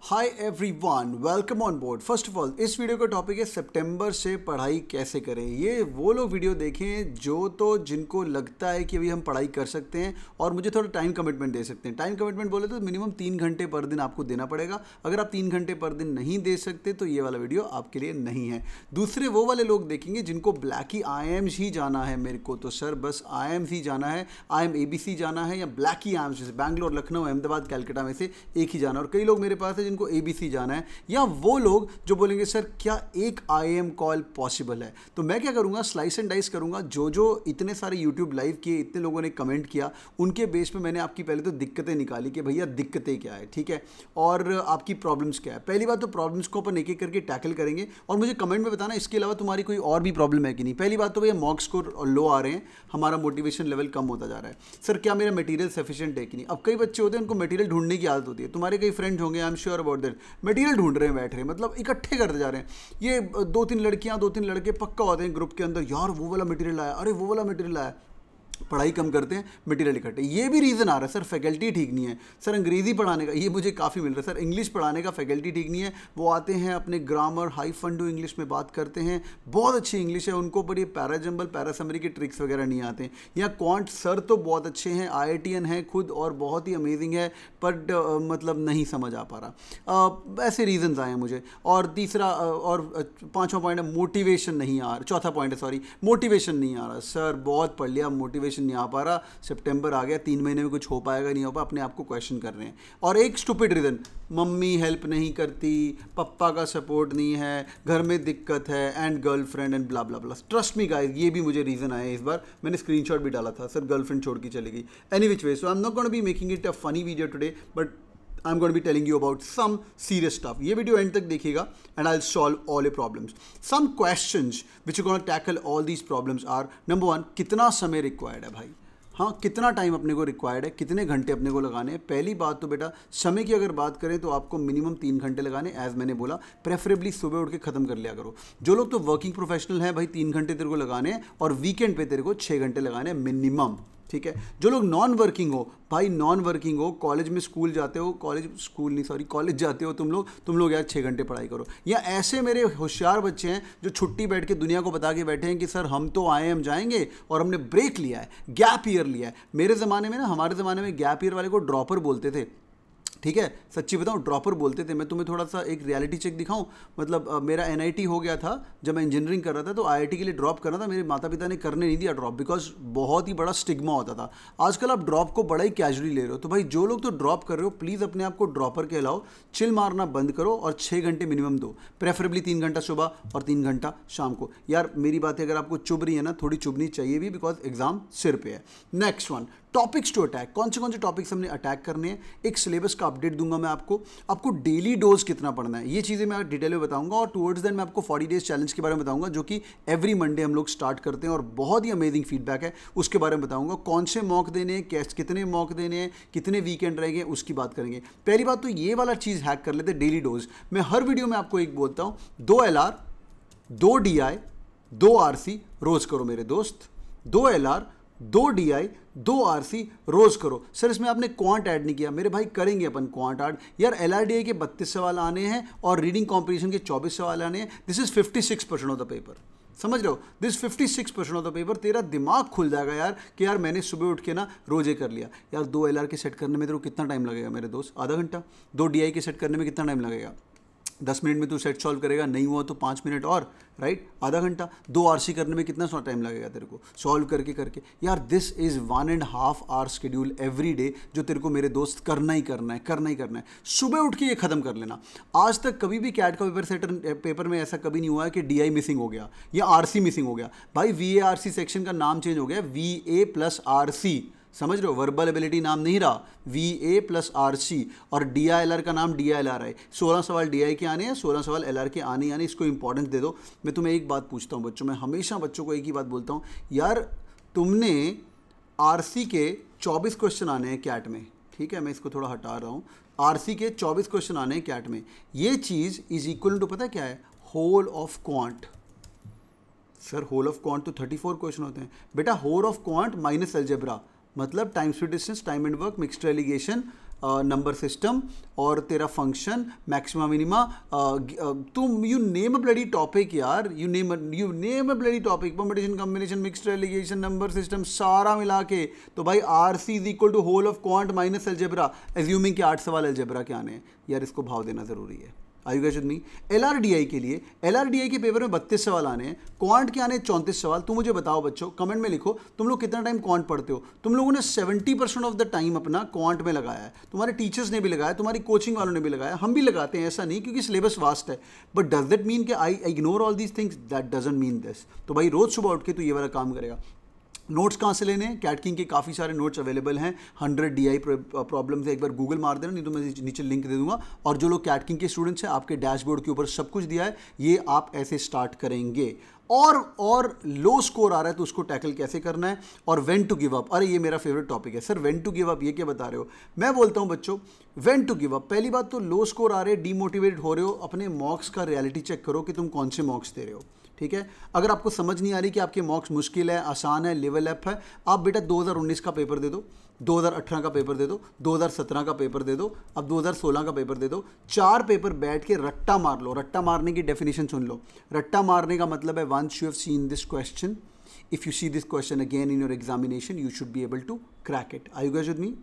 Hi everyone, welcome on board. First of all, इस video का topic है सितंबर से पढ़ाई कैसे करें। ये वो लोग वीडियो देखें जिनको लगता है कि अभी हम पढ़ाई कर सकते हैं और मुझे थोड़ा टाइम कमिटमेंट दे सकते हैं। टाइम कमिटमेंट बोले तो मिनिमम 3 घंटे पर दिन आपको देना पड़ेगा। अगर आप 3 घंटे पर दिन नहीं दे सकते तो ये वाला वीडियो आपके लिए नहीं है। दूसरे वो वाले लोग देखेंगे जिनको ब्लैकी IIMs ही जाना है। मेरे को तो सर बस IIMs ही जाना है, IIM ABC जाना है या ब्लैकी IIMs, जैसे बैंगलोर, लखनऊ, अहमदाबाद, कैलकाटा में से एक ही जाना है। और कई लोग मेरे पास है जिनको ABC जाना है, या वो लोग जो बोलेंगे सर क्या एक IIM कॉल पॉसिबल है। तो मैं क्या करूंगा, स्लाइस एंड डाइस करूंगा। जो जो इतने सारे यूट्यूब लाइव किए, इतने लोगों ने कमेंट किया, उनके बेस पे मैंने आपकी पहले तो दिक्कतें निकाली कि भैया दिक्कतें क्या है, ठीक है, और आपकी प्रॉब्लम्स क्या है। पहली बात तो प्रॉब्लम्स को अपन एक एक करके टैकल करेंगे और मुझे कमेंट में बताना इसके अलावा तुम्हारी कोई और भी प्रॉब्लम है कि नहीं। पहली बात तो भैया मॉक स्कोर लो आ रहे हैं, हमारा मोटिवेशन लेवल कम होता जा रहा है। सर क्या मेरा मटेरियल सफिशिएंट है कि नहीं। अब कई बच्चे होते हैं उनको मटेरियल ढूंढने की आदत होती है। तुम्हारे कई फ्रेंड होंगे, I am sure about that, material ढूंढ रहे हैं, बैठ रहे हैं, मतलब इकट्ठे करते जा रहे हैं। ये 2-3 लड़कियां 2-3 लड़के पक्का होते हैं ग्रुप के अंदर, यार वो वाला मटेरियल आया, अरे वो वाला मटेरियल आया। पढ़ाई कम करते हैं, मटेरियल इकट्ठे। ये भी रीज़न आ रहा है सर फैकल्टी ठीक नहीं है। सर अंग्रेज़ी पढ़ाने का, ये मुझे काफ़ी मिल रहा है। सर इंग्लिश पढ़ाने का फैकल्टी ठीक नहीं है। वो आते हैं अपने ग्रामर हाई फंडू इंग्लिश में बात करते हैं, बहुत अच्छी इंग्लिश है उनको, पर ये पैराजम्बल पैरासमरी के ट्रिक्स वगैरह नहीं आते हैं। या क्वांट सर तो बहुत अच्छे हैं, IITian है खुद और बहुत ही अमेजिंग है, बट मतलब नहीं समझ आ पा रहा। ऐसे रीजंस आए हैं मुझे। और तीसरा और पांचवा पॉइंट है मोटिवेशन नहीं आ रहा। चौथा पॉइंट है, सॉरी, मोटिवेशन नहीं आ रहा। सर बहुत पढ़ लिया, मोटिवेशन नहीं आ पा रहा, सितंबर आ गया, 3 महीने में कुछ हो पाएगा नहीं हो पाएगा, अपने आप को क्वेश्चन कर रहे हैं। और एक स्टूपिड रीज़न, मम्मी हेल्प नहीं करती, पापा का सपोर्ट नहीं है, घर में दिक्कत है, and girlfriend and blah blah blah. Trust me guys, ये भी मुझे रीज़न आया। इस बार मैंने स्क्रीनशॉट भी डाला था, सर गर्लफ्रेंड छोड़ के चली गई। Any which way, so I am not going to be making it a funny video today, but I'm going to be telling you about some serious stuff. ये वीडियो एंड तक देखिएगा and I'll solve all your problems. Some questions which are going to tackle all these problems are, number 1, कितना समय required है भाई। हाँ, कितना time अपने को रिक्वायर्ड है, कितने घंटे अपने को लगाने हैं। पहली बात तो बेटा समय की अगर बात करें तो आपको मिनिमम 3 घंटे लगाने, एज मैंने बोला, प्रेफरेबली सुबह उठ के खत्म कर लिया करो। जो लोग तो वर्किंग प्रोफेशनल हैं भाई, 3 घंटे तेरे को लगाने हैं और वीकेंड पे तेरे को 6 घंटे लगाने हैं मिनिमम, ठीक है। जो लोग नॉन वर्किंग हो भाई, नॉन वर्किंग हो, कॉलेज में स्कूल जाते हो, कॉलेज जाते हो तुम लोग यार 6 घंटे पढ़ाई करो। या ऐसे मेरे होशियार बच्चे हैं जो छुट्टी बैठ के दुनिया को बता के बैठे हैं कि सर हम तो IIM जाएंगे और हमने ब्रेक लिया है, गैप ईयर लिया है। मेरे ज़माने में ना, हमारे ज़माने में गैप ईयर वाले को ड्रॉपर बोलते थे, ठीक है, सच्ची बताऊं ड्रॉपर बोलते थे। मैं तुम्हें थोड़ा सा एक रियलिटी चेक दिखाऊं, मतलब मेरा NIT हो गया था जब मैं इंजीनियरिंग कर रहा था, तो IIT के लिए ड्रॉप करना था। मेरे माता पिता ने करने नहीं दिया ड्रॉप, बिकॉज बहुत ही बड़ा स्टिग्मा होता था। आजकल आप ड्रॉप को बड़ा ही कैजुअली ले रहे हो। तो भाई जो लोग तो ड्रॉप कर रहे हो, प्लीज़ अपने आप को ड्रॉपर कहलाओ, चिल मारना बंद करो और 6 घंटे मिनिमम दो, प्रेफरेबली 3 घंटा सुबह और 3 घंटा शाम को। यार मेरी बातें अगर आपको चुभ रही है ना, थोड़ी चुभनी चाहिए भी, बिकॉज एग्जाम सिर पे है। Next one, topics to attack. कौन से टॉपिक्स हमने अटैक करने हैं, एक सिलेबस का अपडेट दूंगा मैं आपको डेली डोज कितना पढ़ना है, ये चीज़ें मैं डिटेल में बताऊंगा। और टुवर्ड्स देन मैं आपको 40 डेज चैलेंज के बारे में बताऊंगा, जो कि एवरी मंडे हम लोग स्टार्ट करते हैं और बहुत ही अमेजिंग फीडबैक है, उसके बारे में बताऊंगा। कौन से मॉक देने हैं, कितने मॉक देने हैं, कितने वीकेंड रहेंगे, उसकी बात करेंगे। पहली बात तो ये वाला चीज़ हैक कर लेते, डेली डोज। मैं हर वीडियो में आपको एक बोलता हूँ, 2 LR 2 DI 2 RC रोज करो मेरे दोस्त। 2 LR 2 DI 2 RC रोज करो। सर इसमें आपने क्वांट ऐड नहीं किया। मेरे भाई करेंगे अपन क्वांट ऐड। यार LRDI के 32 सवाल आने हैं और रीडिंग कॉम्पिटिशन के 24 सवाल आने हैं। This is 56% of the paper, समझ रहे हो, दिस 56% ऑफ द पेपर। तेरा दिमाग खुल जाएगा यार कि यार मैंने सुबह उठ के ना रोजे कर लिया। यार 2 LR के सेट करने में तेरे को कितना टाइम लगेगा मेरे दोस्त, आधा घंटा। 2 DI के सेट करने में कितना टाइम लगेगा, 10 मिनट में तू सेट सॉल्व करेगा, नहीं हुआ तो 5 मिनट और, राइट, आधा घंटा। 2 RC करने में कितना टाइम लगेगा तेरे को सॉल्व करके। यार this is 1.5 hour schedule every day, जो तेरे को मेरे दोस्त करना ही करना है। सुबह उठ के ये खत्म कर लेना। आज तक कभी भी कैट का पेपर में ऐसा कभी नहीं हुआ है कि DI मिसिंग हो गया या RC मिसिंग हो गया। भाई VA-RC सेक्शन का नाम चेंज हो गया, VA+RC, समझ रहे हो, वर्बल एबिलिटी नाम नहीं रहा, VA+RC, और DILR का नाम DILR है। 16 सवाल DI के आने हैं, 16 सवाल LR के आने आने, इसको इंपॉर्टेंस दे दो। मैं तुम्हें एक बात पूछता हूँ बच्चों, मैं हमेशा बच्चों को एक ही बात बोलता हूँ, यार तुमने RC के 24 क्वेश्चन आने हैं कैट में, ठीक है, मैं इसको थोड़ा हटा रहा हूँ। RC के 24 क्वेश्चन आने हैं कैट में। ये चीज़ इज इक्वल टू, पता क्या है, whole of quant. Sir whole of quant तो 34 क्वेश्चन होते हैं बेटा, whole of quant minus algebra, मतलब time speed distance, time and work, mixed alligation, number system और तेरा फंक्शन, मैक्सिमा मिनिमा, तुम you name a bloody topic यार, you name a bloody topic, permutation, combination, mixed alligation, number system, सारा मिला के तो भाई RC is equal to whole of quant minus algebra, assuming कि 8 सवाल अलजेब्रा के आने हैं यार, इसको भाव देना जरूरी है। Are you guys with me? LRDI के लिए, एलआरडीआई के पेपर में 32 सवाल आने हैं, क्वांट के आने 34 सवाल। तुम मुझे बताओ बच्चों, कमेंट में लिखो तुम लोग कितना टाइम क्वांट पढ़ते हो। तुम लोगों ने 70% ऑफ द टाइम अपना क्वांट में लगाया है, तुम्हारे टीचर्स ने भी लगाया, तुम्हारी कोचिंग वालों ने भी लगाया, हम भी लगाते हैं, ऐसा नहीं, क्योंकि सिलेबस वास्ट है। बट डज दैट मीन कि I ignore all these things? That doesn't mean this. तो भाई रोज सुबह उठ के तो ये वाला काम करेगा। नोट्स कहाँ से लेने हैं? कैट किंग के काफ़ी सारे नोट्स अवेलेबल हैं, 100 DI प्रॉब्लम्स है, एक बार गूगल मार देना, नहीं तो मैं नीचे लिंक दे दूंगा। और जो लोग कैट किंग के स्टूडेंट्स हैं, आपके डैशबोर्ड के ऊपर सब कुछ दिया है, ये आप ऐसे स्टार्ट करेंगे। और लो स्कोर आ रहा है तो उसको टैकल कैसे करना है, और व्हेन टू गिव अप। अरे ये मेरा फेवरेट टॉपिक है sir, when to give up, ये क्या बता रहे हो? मैं बोलता हूँ बच्चों, व्हेन टू गिव अप, पहली बात तो लो स्कोर आ रहे, डीमोटिवेटेड हो रहे हो, अपने मॉक्स का रियलिटी चेक करो कि तुम कौन से मॉक्स दे रहे हो। ठीक है, अगर आपको समझ नहीं आ रही कि आपके मॉक्स मुश्किल है, आसान है, लेवल अप है, आप बेटा 2019 का पेपर दे दो, 2018 का पेपर दे दो, 2017 का पेपर दे दो, अब 2016 का पेपर दे दो। 4 पेपर बैठ के रट्टा मार लो। रट्टा मारने की डेफिनेशन सुन लो। रट्टा मारने का मतलब है, once you have seen this question, if you see this question again in your examination, you should be able to crack it. Are you guys with me?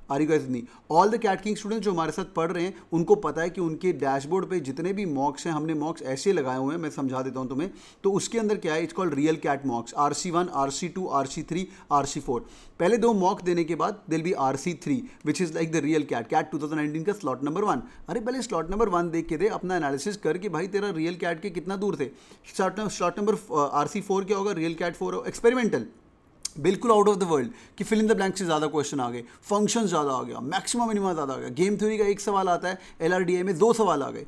Are you guys with me? All the CAT king students जो हमारे साथ पढ़ रहे हैं, उनको पता है कि उनके डैशबोर्ड पे जितने भी मॉक्स हैं, हमने मॉक्स ऐसे लगाए हुए हैं, मैं समझा देता हूं तुम्हें। तो उसके अंदर क्या है, it's called real CAT mocks, RC1, RC2, RC3, RC4। पहले 2 मॉक देने के बाद दिल बी RC3 which is like the real CAT, CAT 2019 का स्लॉट नंबर 1। अरे पहले स्लॉट नंबर 1 देख के दे, अपना एनालिसिस कर कि भाई तेरा रियल कैट के कितना दूर थे। स्लॉट नंबर RC4 क्या होगा? रियल कैट 4 एक्सपेरिमेंटल, बिल्कुल आउट ऑफ द वर्ल्ड, कि फिल इन द ब्लैंक से ज़्यादा क्वेश्चन आ गए, फंक्शन ज़्यादा आ गया, मैक्सिमम मिनिमम ज़्यादा आ गया, गेम थ्योरी का 1 सवाल आता है, LRDI में 2 सवाल आ गए,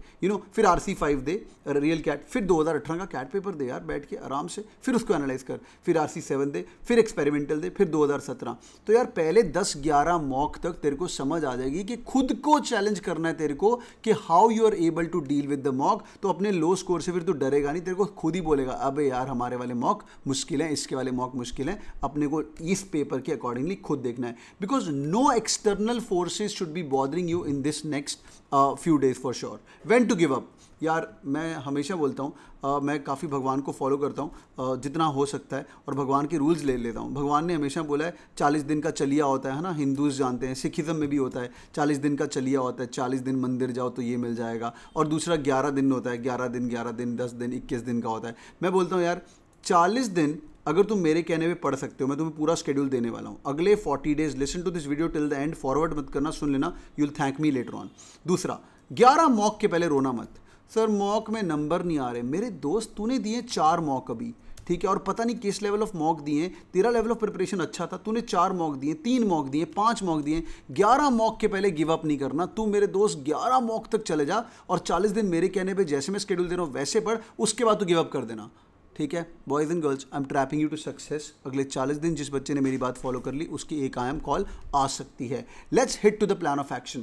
फिर RC5 दे रियल कैट, फिर 2018 का कैट पेपर दे यार बैठ के आराम से, फिर उसको एनालाइज कर, फिर RC7 दे, फिर एक्सपेरिमेंटल दे, फिर 2017। तो यार पहले 10-11 मॉक तक तेरे को समझ आ जाएगी कि खुद को चैलेंज करना है तेरे को, कि how you are able to deal with the mock. तो अपने लो स्कोर से फिर तू डरेगा नहीं, तेरे को खुद ही बोलेगा, अबे यार हमारे वाले मॉक मुश्किल हैं, इसके वाले मॉक मुश्किल हैं, अपने को इस पेपर के अकॉर्डिंगली खुद देखना है। Because no external forces should be bothering you in this next few days for sure. When to give up, यार मैं हमेशा बोलता हूँ, मैं काफ़ी भगवान को फॉलो करता हूँ जितना हो सकता है, और भगवान के रूल्स ले लेता हूँ। भगवान ने हमेशा बोला है 40 दिन का चलिया होता है ना, हिंदूज जानते हैं, सिखिज़म में भी होता है 40 दिन का चलिया होता है, 40 दिन मंदिर जाओ तो ये मिल जाएगा। और दूसरा 11 दिन होता है, 11 दिन 10 दिन 21 दिन का होता है। मैं बोलता हूँ यार 40 दिन अगर तुम मेरे कहने पे पढ़ सकते हो, मैं तुम्हें पूरा शेड्यूल देने वाला हूँ अगले 40 days. Listen to this video till the end, forward मत करना, सुन लेना, you will thank me later on. दूसरा, 11 मॉक के पहले रोना मत, सर मॉक में नंबर नहीं आ रहे। मेरे दोस्त तूने दिए 4 मॉक अभी, ठीक है, और पता नहीं किस लेवल ऑफ मॉक दिए, तेरा लेवल ऑफ प्रिपरेशन अच्छा था, तूने 4 मॉक दिए, 3 मॉक दिए, 5 मॉक दिए, 11 मॉक के पहले गिव अप नहीं करना। तू मेरे दोस्त 11 मॉक तक चले जा, और 40 दिन मेरे कहने पे जैसे मैं शेड्यूल दे रहा हूँ वैसे पढ़, उसके बाद तू गिव अप कर देना। ठीक है boys and girls, I am trapping you to success. अगले 40 दिन जिस बच्चे ने मेरी बात फॉलो कर ली, उसकी एक आई एम कॉल आ सकती है। Let's hit to the plan of action.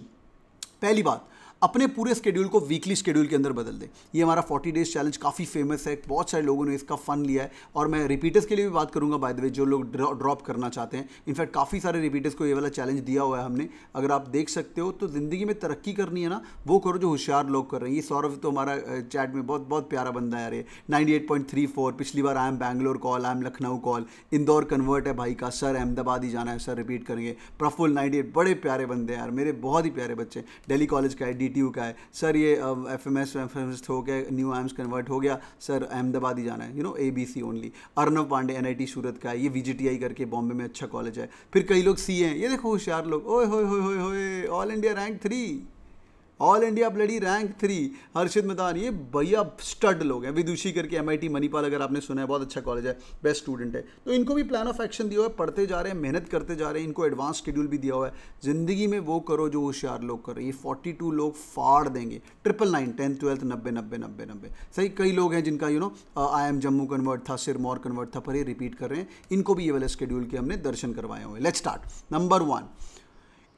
पहली बात, अपने पूरे स्केड्यूल को वीकली स्केड्यूल के अंदर बदल दे। ये हमारा 40 डेज चैलेंज काफ़ी फेमस है, बहुत सारे लोगों ने इसका फ़न लिया है, और मैं रिपीटर्स के लिए भी बात करूंगा बाय द वे, जो लोग ड्रॉप करना चाहते हैं। इनफैक्ट काफ़ी सारे रिपीटर्स को ये वाला चैलेंज दिया हुआ है हमने। अगर आप देख सकते हो तो ज़िंदगी में तरक्की करनी है ना, वो करो जो होशियार लोग कर रहे हैं। ये सौरभ तो हमारा चैट में बहुत बहुत प्यारा बंदा है यार, ये 98.34, पिछली बार I M Bangalore call, I M Lucknow call, Indore convert है भाई का, सर अहमदाबाद ही जाना है सर, रिपीट करेंगे। प्रफुल्ल 98, बड़े प्यारे बंदे यार मेरे, बहुत ही प्यारे बच्चे, दिल्ली कॉलेज का है, DTU का है सर, ये FMS हो गया, न्यू आइम्स कन्वर्ट हो गया सर, अहमदाबाद ही जाना है, ABC only. Arnav Pandey NIT Surat का है, ये VGTI करके बॉम्बे में अच्छा कॉलेज है। फिर कई लोग CA हैं, ये देखो होशियार लोग, ओए होए होए होए होए, all India rank 3, all India bloody rank 3, हर्षित मैदान, ये भैया स्टड लोग हैं। विदुषी करके MIT मणिपाल, अगर आपने सुना है, बहुत अच्छा कॉलेज है, बेस्ट स्टूडेंट है। तो इनको भी प्लान ऑफ एक्शन दिया हुआ है, पढ़ते जा रहे हैं, मेहनत करते जा रहे हैं, इनको एडवांस शेड्यूल भी दिया हुआ है। ज़िंदगी में वो करो जो होशियार लोग कर रहे हैं। ये 42 लोग फाड़ देंगे, 999, 10th 12th 90 सही। कई लोग हैं जिनका IIM जम्मू कन्वर्ट था, सिरमौर कन्वर्ट था, पर ये रिपीट कर रहे हैं। इनको भी ये वाले शेड्यूल के हमने दर्शन करवाए हुए हैं। Let's start. नंबर 1,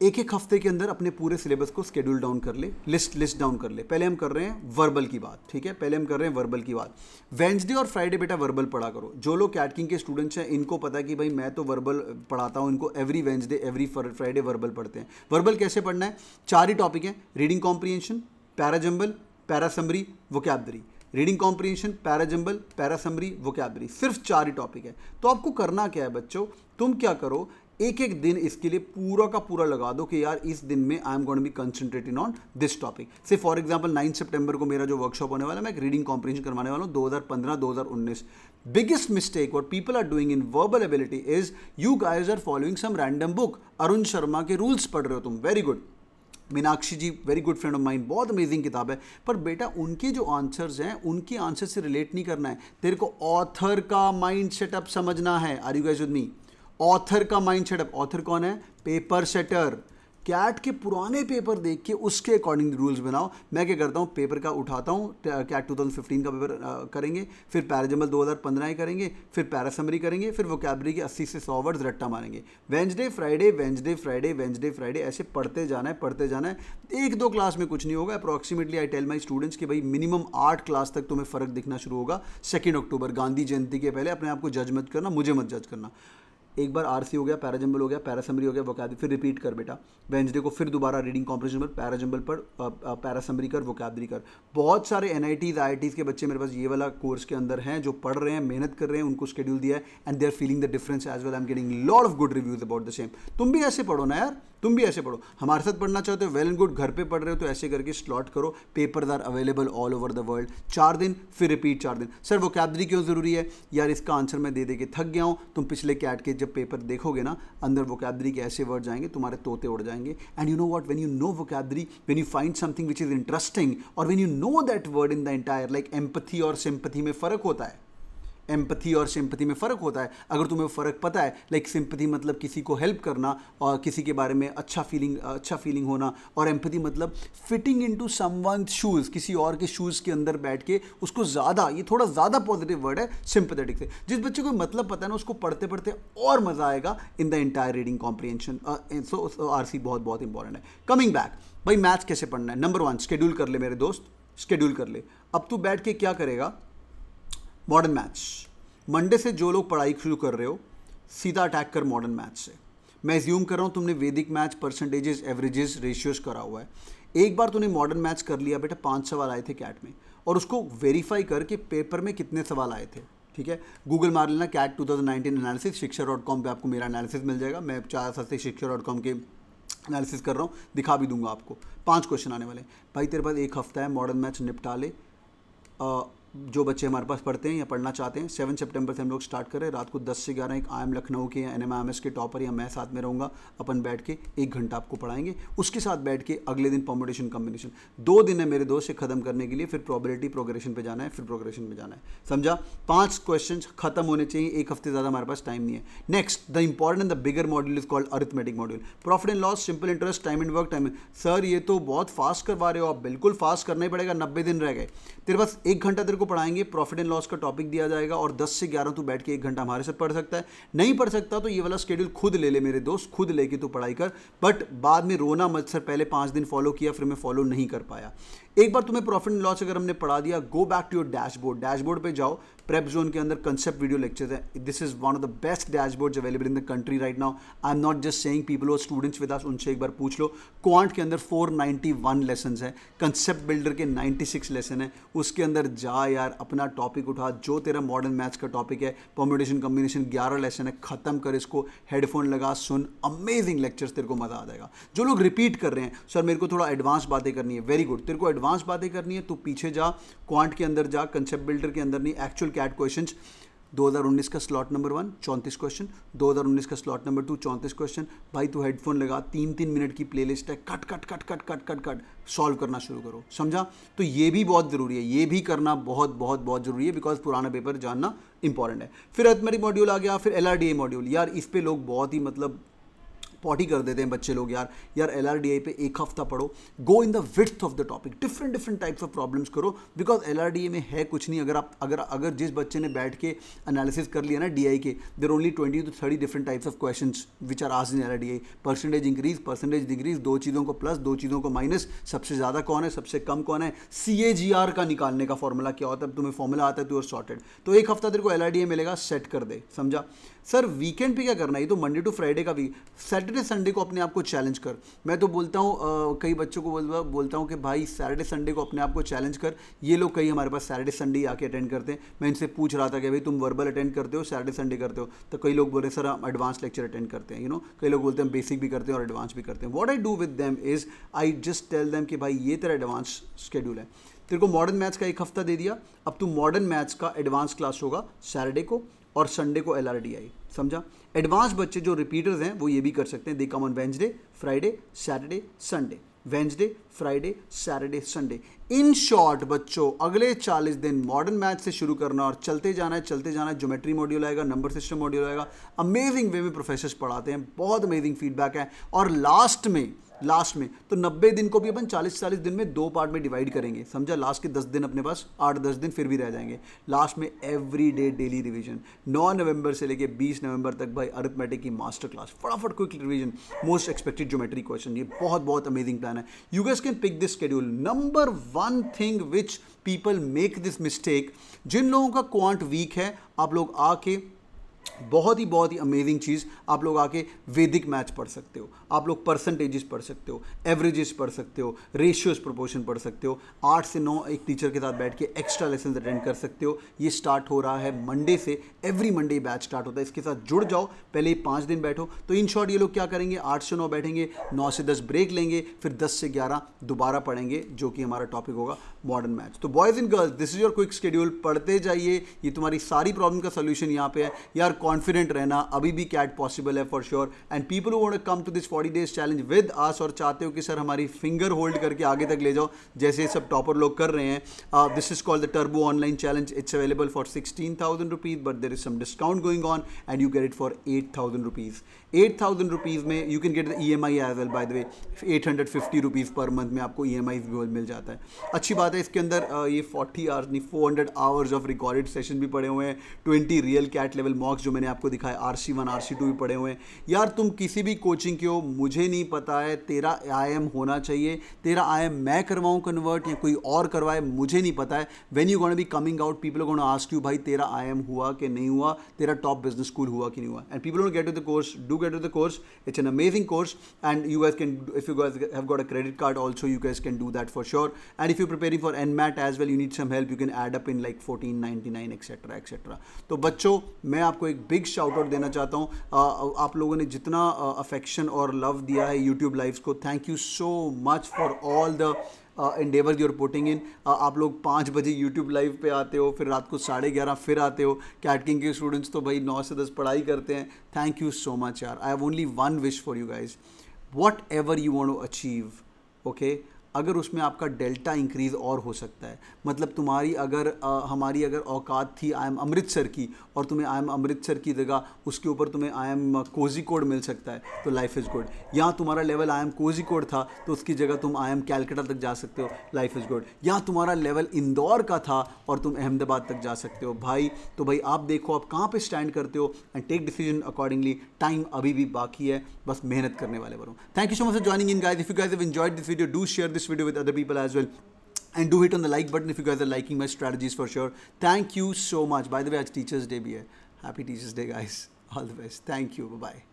एक एक हफ्ते के अंदर अपने पूरे सिलेबस को शेड्यूल डाउन कर ले, लिस्ट डाउन कर ले। पहले हम कर रहे हैं वर्बल की बात, ठीक है, पहले हम कर रहे हैं वर्बल की बात। वेंसडे और फ्राइडे बेटा वर्बल पढ़ा करो। जो लोग कैट किंग के स्टूडेंट्स हैं इनको पता है कि भाई मैं तो वर्बल पढ़ाता हूँ, इनको every Wednesday every Friday verbal पढ़ते हैं। वर्बल कैसे पढ़ना है? 4 ही टॉपिक हैं, reading comprehension, para jumble, para summary, vocabulary. Reading comprehension, para jumble, para summary, vocabulary, सिर्फ 4 ही टॉपिक है। तो आपको करना क्या है बच्चों, तुम क्या करो, एक एक दिन इसके लिए पूरा का पूरा लगा दो कि यार इस दिन में I am going to be concentrating on this topic. से फॉर एग्जांपल 9 सितंबर को मेरा जो वर्कशॉप होने वाला है, मैं एक रीडिंग कॉम्प्रिहेंशन करवाने वाला हूँ 2015-2019। Biggest mistake what people are doing in verbal ability is you guys are following some random book. Arun Sharma के रूल्स पढ़ रहे हो तुम, very good. Meenakshi ji very good friend of mine, बहुत अमेजिंग किताब है, पर बेटा उनके जो आंसर्स हैं उनके आंसर से रिलेट नहीं करना है, तेरे को ऑथर का माइंड सेटअप समझना है। Are you guys with me? Author का माइंड सेटअप। ऑथर कौन है? Paper setter. कैट के पुराने पेपर देख के उसके अकॉर्डिंग रूल्स बनाओ। मैं क्या करता हूँ, पेपर का उठाता हूँ, कैट 2015 का पेपर करेंगे, फिर पैराजम्बल 2015 ही करेंगे, फिर पैरासमरी करेंगे, फिर वोकैबुलरी के 80 से 100 वर्ड्स रट्टा मारेंगे। Wednesday Friday, Wednesday Friday, Wednesday Friday, ऐसे पढ़ते जाना है, पढ़ते जाना है। 1-2 क्लास में कुछ नहीं होगा। Approximately I tell my students कि भाई मिनिमम 8 क्लास तक तुम्हें फ़र्क दिखना शुरू होगा। 2 अक्टूबर गांधी जयंती के पहले अपने आप को जज मत करना, मुझे मत जज करना। एक बार आरसी हो गया, पैराजम्बल हो गया, पैरासमरी हो गया, वोकैबुलरी, फिर रिपीट कर बेटा। वेंसडे को फिर दोबारा रीडिंग कॉम्प्रिहेंशन पर, पैराजम्बल पर, पैरासमरी कर, वोकैबुलरी कर। बहुत सारे एनआईटीज आईआईटीज के बच्चे मेरे पास ये वाला कोर्स के अंदर हैं जो पढ़ रहे हैं, मेहनत कर रहे हैं, उनको शेड्यूल दिया है and they are feeling the difference as well. I am getting lot of good reviews about the same. तुम भी ऐसे पढ़ो ना यार, तुम भी ऐसे पढ़ो। हमारे साथ पढ़ना चाहते हो, वेल एंड गुड। घर पे पढ़ रहे हो तो ऐसे करके स्लॉट करो। Papers are available all over the world. 4 दिन फिर रिपीट 4 दिन। सर वोकैबुलरी क्यों ज़रूरी है यार? इसका आंसर मैं दे के थक गया हूँ। तुम पिछले कैट के जब पेपर देखोगे ना, अंदर वोकैबुलरी के ऐसे वर्ड जाएंगे तुम्हारे तोते उड़ जाएंगे। And you know what, when you know vocabulary, when you find something which is interesting, और when you know that word in the entire, like empathy और सिंपैथी में फ़र्क होता है। एम्पैथी और सिंपैथी में फ़र्क होता है। अगर तुम्हें फ़र्क पता है, लाइक सिंपैथी मतलब किसी को हेल्प करना और किसी के बारे में अच्छा फीलिंग होना, और एम्पैथी मतलब फिटिंग इनटू समवन्स शूज़, किसी और के शूज़ के अंदर बैठ के उसको ज़्यादा, ये थोड़ा ज़्यादा पॉजिटिव वर्ड है सिंपैथेटिक से। जिस बच्चे को मतलब पता है ना, उसको पढ़ते पढ़ते और मज़ा आएगा इन the entire reading comprehension. So RC बहुत बहुत इंपॉर्टेंट है। कमिंग बैक, भाई मैथ्स कैसे पढ़ना है? नंबर 1 शेड्यूल कर ले मेरे दोस्त, शेड्यूल कर ले। अब तू बैठ के क्या करेगा? Modern maths. मंडे से जो लोग पढ़ाई शुरू कर रहे हो, सीधा अटैक कर मॉडर्न मैथ्स से। मैं एज्यूम कर रहा हूँ तुमने वैदिक मैथ्स, परसेंटेजेस, एवरेजेस, रेशियोज करा हुआ है। एक बार तूने मॉडर्न मैथ्स कर लिया बेटा, 5 सवाल आए थे कैट में, और उसको वेरीफाई करके पेपर में कितने सवाल आए थे, ठीक है? गूगल मार लेना कैट 2019 एनालिसिस, शिक्षा.com पे आपको मेरा एनालिसिस मिल जाएगा। मैं 4 साल से शिक्षा.com के एनालिसिस कर रहा हूँ, दिखा भी दूंगा आपको। 5 क्वेश्चन आने वाले। भाई तेरे पास 1 हफ्ता है, मॉडर्न मैथ्स निपटा ले। जो बच्चे हमारे पास पढ़ते हैं या पढ़ना चाहते हैं, 7 सितंबर से हम लोग स्टार्ट कर रहे हैं। रात को 10 से 11 एक IIM लखनऊ के या NMIMS के टॉपर या मैं साथ में रहूँगा। अपन बैठ के 1 घंटा आपको पढ़ाएंगे। उसके साथ बैठ के अगले दिन परम्यूटेशन कॉम्बिनेशन। 2 दिन है मेरे दोस्त से ख़त्म करने के लिए, फिर प्रोबेबिलिटी प्रोग्रेशन पे जाना है, फिर प्रोग्रेशन पे जाना है, समझा? 5 क्वेश्चन खत्म होने चाहिए, 1 हफ्ते ज़्यादा हमारे पास टाइम नहीं है। Next, the important the bigger module is called arithmetic module. Profit and loss, simple interest, time and work, time. Sir ये तो बहुत फास्ट करवा रहे हो आप। बिल्कुल फास्ट करना ही पड़ेगा, 90 दिन रह गए तेरे पास। 1 घंटा तेरे को पढ़ाएंगे, प्रॉफिट एंड लॉस का टॉपिक दिया जाएगा, और 10 से 11 तू बैठ के 1 घंटा हमारे साथ पढ़ सकता है। नहीं पढ़ सकता तो ये वाला शेड्यूल खुद ले ले मेरे दोस्त, खुद लेके तू पढ़ाई कर। बट बाद में रोना मत, सर पहले 5 दिन फॉलो किया फिर मैं फॉलो नहीं कर पाया। एक बार तुम्हें प्रॉफिट एंड लॉस अगर हमने पढ़ा दिया, go back to your dashboard. Dashboard पे जाओ, प्रेप जोन के अंदर कंसेप्ट वीडियो लेक्चर्स है। This is one of the best dashboards available in the country right now. I am not just saying, people और स्टूडेंट्स विद अस, उनसे एक बार पूछ लो। Quant के अंदर 491 लेसन है, कंसेप्ट बिल्डर के 96 लेसन है। उसके अंदर जा यार, अपना टॉपिक उठा, जो तेरा मॉडर्न मैथ्स का टॉपिक है, परम्यूटेशन कॉम्बिनेशन 11 लेसन है, खत्म कर इसको, हेडफोन लगा, सुन, अमेजिंग लेक्चर्स, तेरे को मजा आ जाएगा। जो लोग रिपीट कर रहे हैं, सर मेरे को थोड़ा एडवांस बातें करनी है, वेरी गुड, तेरे को एडवांस बातें करनी है तो पीछे जा, क्वांट के अंदर जा, कंसेप्ट बिल्डर के अंदर नहीं, एक्चुअल कैट क्वेश्चंस। 2019 का स्लॉट नंबर 1 34 क्वेश्चन, 2019 का स्लॉट नंबर 2 34 क्वेश्चन। भाई तू हेडफोन लगा, 3-3 मिनट की प्लेलिस्ट है, cut cut cut cut cut cut cut solve करना शुरू करो, समझा? तो ये भी बहुत ज़रूरी है, ये भी करना बहुत बहुत बहुत ज़रूरी है, बिकॉज पुराना पेपर जानना इंपॉर्टेंट है। फिर अरिथमेटिक मॉड्यूल आ गया, फिर LRDA मॉड्यूल। यार इस पे लोग बहुत ही मतलब पॉटी कर देते हैं बच्चे लोग यार LRDI पे एक हफ्ता पढ़ो, go in the width of the topic, different types of problems करो, बिकॉज LRDI में है कुछ नहीं। अगर जिस बच्चे ने बैठ के एनालिसिस कर लिया ना DI के, there only 20 to 30 different types of questions which are asked in LRDI। Percentage increase, percentage decrease, 2 चीज़ों को प्लस, 2 चीज़ों को माइनस, सबसे ज़्यादा कौन है, सबसे कम कौन है, CAGR का निकालने का फॉर्मूला क्या होता है, तुम्हें फॉर्मूला आता है तो सॉर्टेड। तो एक हफ्ता तेरे को LRDI मिलेगा, सेट कर दे, समझा। सर वीकेंड पे क्या करना है, ये तो मंडे टू फ्राइडे का वीक, सैटरडे संडे को अपने आप को चैलेंज कर। मैं तो बोलता हूँ कई बच्चों को बोलता हूँ कि भाई सैटरडे संडे को अपने आप को चैलेंज कर। ये लोग कई हमारे पास सैटरडे संडे ही आके अटेंड करते हैं। मैं इनसे पूछ रहा था कि भाई तुम वर्बल अटेंड करते हो, सैटरडे संडे करते हो, तो कई लोग बोल रहे सर हम एडवांस लेक्चर अटेंड करते हैं, कई लोग बोलते हैं बेसिक भी करते हैं और एडवांस भी करते हैं। What I do with them is I just tell them कि भाई ये तेरा एडवांस शेड्यूल है, तेरे को मॉडर्न मैथ्स का एक हफ्ता दे दिया, अब तू मॉडर्न मैथ्स का एडवांस क्लास होगा सैटरडे को और संडे को LRDI, समझा। एडवांस बच्चे जो रिपीटर्स हैं वो ये भी कर सकते हैं, they come on Wednesday, Friday, Saturday, Sunday, Wednesday, Friday, Saturday, Sunday. In short बच्चों अगले 40 दिन मॉडर्न मैथ से शुरू करना और चलते जाना है। ज्योमेट्री मॉड्यूल आएगा, नंबर सिस्टम मॉड्यूल आएगा, अमेजिंग वे में प्रोफेसर्स पढ़ाते हैं, बहुत अमेजिंग फीडबैक है। और लास्ट में तो 90 दिन को भी अपन 40 दिन में 2 पार्ट में डिवाइड करेंगे, समझा। लास्ट के 10 दिन अपने पास 8-10 दिन फिर भी रह जाएंगे। लास्ट में एवरीडे डेली रिवीजन, 9 नवंबर से लेके 20 नवंबर तक भाई अरिथमेटिक की मास्टर क्लास, फटाफट quick revision, most expected geometry question. ये बहुत अमेजिंग प्लान है। You guys can pick this schedule. Number 1 thing which people make this mistake, जिन लोगों का क्वांट वीक है, आप लोग आके बहुत ही अमेजिंग चीज़, आप लोग आके वैदिक मैथ्स पढ़ सकते हो, आप लोग परसेंटेजेस पढ़ सकते हो, एवरेजेस पढ़ सकते हो, रेशियोज प्रोपोर्शन पढ़ सकते हो, 8 से 9 एक टीचर के साथ बैठ के एक्स्ट्रा लेसन अटेंड कर सकते हो। ये स्टार्ट हो रहा है मंडे से, एवरी मंडे बैच स्टार्ट होता है, इसके साथ जुड़ जाओ, पहले 5 दिन बैठो। तो इन शॉर्ट ये लोग क्या करेंगे, 8 से 9 बैठेंगे, 9 से 10 ब्रेक लेंगे, फिर 10 से 11 दोबारा पढ़ेंगे, जो कि हमारा टॉपिक होगा मॉडर्न मैथ्स। तो boys and girls, this is your quick schedule, पढ़ते जाइए, ये तुम्हारी सारी प्रॉब्लम का सोल्यूशन यहाँ पे है यार। कॉन्फिडेंट रहना, अभी भी कैट पॉसिबल है for sure. And people who want to come to this 40 days challenge with us और चाहते हो कि सर हमारी फिंगर होल्ड करके आगे तक ले जाओ, जैसे सब टॉपर लोग कर रहे हैं, this is called the turbo online challenge. It's available for 16,000 rupees, but there is some discount going on and you get it for 8,000 rupees. 8,000 rupees में you can get the EMI as well, by the way 850 rupees per month में आपको EMI भी मिल जाता है। अच्छी बात है, इसके अंदर ये 40 आवर्स नहीं 400 आवर्स ऑफ रिकॉर्डेड सेशन भी पड़े हुए हैं, 20 रियल कैट लेवल मॉक्स जो मैंने आपको दिखाया, RC1 RC2 भी पड़े हुए हैं। यार तुम किसी भी कोचिंग के हो, मुझे नहीं पता है, तेरा IIM होना चाहिए, तेरा IIM मैं करवाऊँ कन्वर्ट या कोई और करवाए, मुझे नहीं पता है। When you gonna be coming out, people are gonna ask you भाई तेरा IIM हुआ कि नहीं हुआ, तेरा टॉप बिजनेस स्कूल हुआ कि नहीं हुआ, and people will get to the course, do get to the course. It's an amazing course, and you guys can, if you guys have got a credit card also, you guys can do that for sure. And if you're preparing for NMAT as well, you need some help, you can add up in like 1499 etc. तो बच्चों मैं आपको एक big shout out देना चाहता हूँ। आप लोगों ने जितना अफेक्शन और लव दिया है यूट्यूब लाइव्स को, thank you so much for all the endeavor you're putting in। आप लोग 5 बजे यूट्यूब लाइव पे आते हो, फिर रात को 11:30 फिर आते हो। कैट किंग के स्टूडेंट्स तो भाई 9 से 10 पढ़ाई करते हैं। थैंक यू सो मच यार। I have only one wish for you guys, whatever you want to achieve, okay, अगर उसमें आपका डेल्टा इंक्रीज़ और हो सकता है, मतलब तुम्हारी अगर हमारी अगर औकात थी आई एम अमृतसर की और तुम्हें आई एम अमृतसर की जगह उसके ऊपर तुम्हें आई एम कोझिकोड मिल सकता है, तो लाइफ इज़ गुड। यहाँ तुम्हारा लेवल आई एम कोझिकोड था तो उसकी जगह तुम आई एम कैलकाटा तक जा सकते हो, लाइफ इज़ गुड। यहाँ तुम्हारा लेवल इंदौर का था और तुम अहमदाबाद तक जा सकते हो भाई। तो भाई आप देखो आप कहाँ पे स्टैंड करते हो and take decision accordingly. Time अभी भी बाकी है, बस मेहनत करने वाले बनो। Thank you so much for joining in guys. If you guys have enjoyed this video, do share this video with other people as well, and do hit on the like button if you guys are liking my strategies for sure. Thank you so much. By the way, आज Teachers Day भी है, happy Teachers Day guys, all the best, thank you, bye bye।